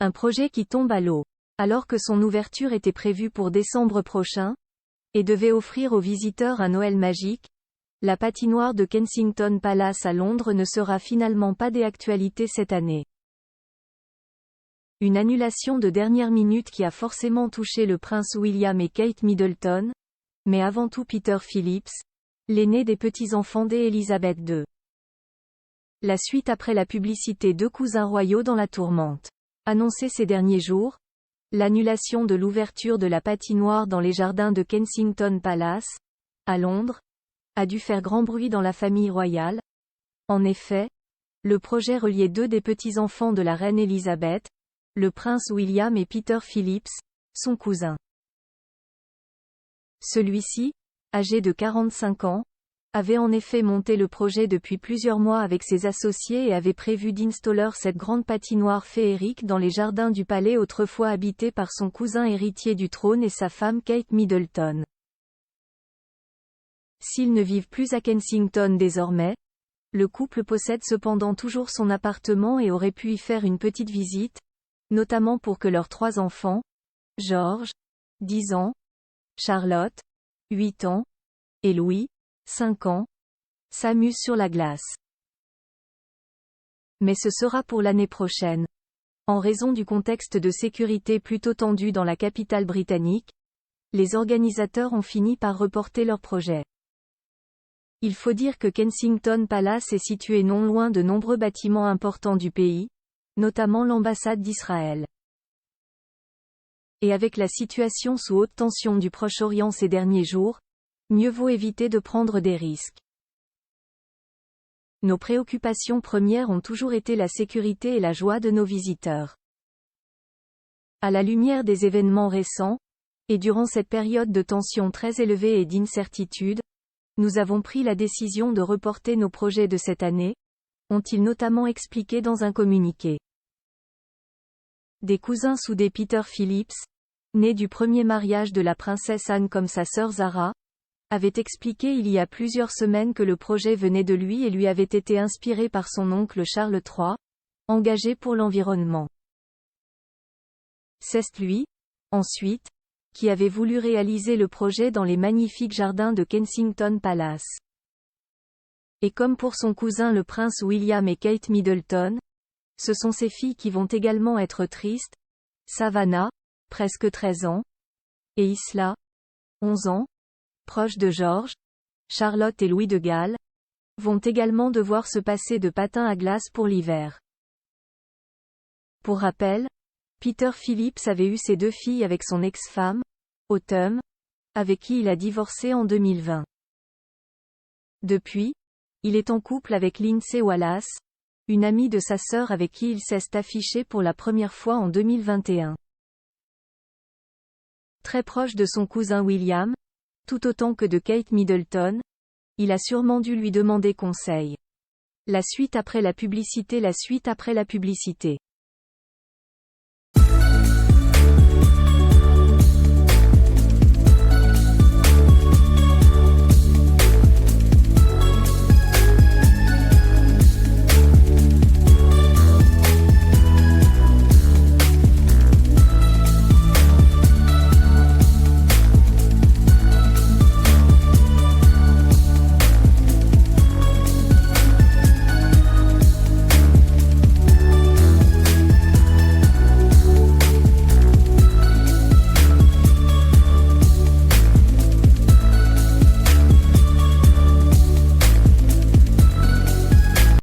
Un projet qui tombe à l'eau. Alors que son ouverture était prévue pour décembre prochain, et devait offrir aux visiteurs un Noël magique, la patinoire de Kensington Palace à Londres ne sera finalement pas d'actualité cette année. Une annulation de dernière minute qui a forcément touché le prince William et Kate Middleton, mais avant tout Peter Phillips, l'aîné des petits-enfants d'Élisabeth II. La suite après la publicité Deux cousins royaux dans la tourmente. Annoncée ces derniers jours, l'annulation de l'ouverture de la patinoire dans les jardins de Kensington Palace, à Londres, a dû faire grand bruit dans la famille royale. En effet, le projet reliait deux des petits-enfants de la reine Élisabeth, le prince William et Peter Phillips, son cousin. Celui-ci, âgé de 45 ans, avait en effet monté le projet depuis plusieurs mois avec ses associés et avait prévu d'installer cette grande patinoire féerique dans les jardins du palais autrefois habité par son cousin héritier du trône et sa femme Kate Middleton. S'ils ne vivent plus à Kensington désormais, le couple possède cependant toujours son appartement et aurait pu y faire une petite visite, notamment pour que leurs trois enfants, George, 10 ans, Charlotte, 8 ans, et Louis, 5 ans, s'amusent sur la glace. Mais ce sera pour l'année prochaine. En raison du contexte de sécurité plutôt tendu dans la capitale britannique, les organisateurs ont fini par reporter leur projet. Il faut dire que Kensington Palace est situé non loin de nombreux bâtiments importants du pays, notamment l'ambassade d'Israël. Et avec la situation sous haute tension du Proche-Orient ces derniers jours, mieux vaut éviter de prendre des risques. Nos préoccupations premières ont toujours été la sécurité et la joie de nos visiteurs. À la lumière des événements récents, et durant cette période de tension très élevée et d'incertitude, nous avons pris la décision de reporter nos projets de cette année, ont-ils notamment expliqué dans un communiqué. Des cousins soudés Peter Phillips, né du premier mariage de la princesse Anne comme sa sœur Zara, avait expliqué il y a plusieurs semaines que le projet venait de lui et lui avait été inspiré par son oncle Charles III, engagé pour l'environnement. C'est lui, ensuite, qui avait voulu réaliser le projet dans les magnifiques jardins de Kensington Palace. Et comme pour son cousin le prince William et Kate Middleton, ce sont ses filles qui vont également être tristes, Savannah, presque 13 ans, et Isla, 11 ans, proches de George, Charlotte et Louis de Galles, vont également devoir se passer de patins à glace pour l'hiver. Pour rappel, Peter Phillips avait eu ses deux filles avec son ex-femme, Autumn, avec qui il a divorcé en 2020. Depuis, il est en couple avec Lindsay Wallace, une amie de sa sœur avec qui il s'est affiché pour la première fois en 2021. Très proche de son cousin William, tout autant que de Kate Middleton, il a sûrement dû lui demander conseil. La suite après la publicité.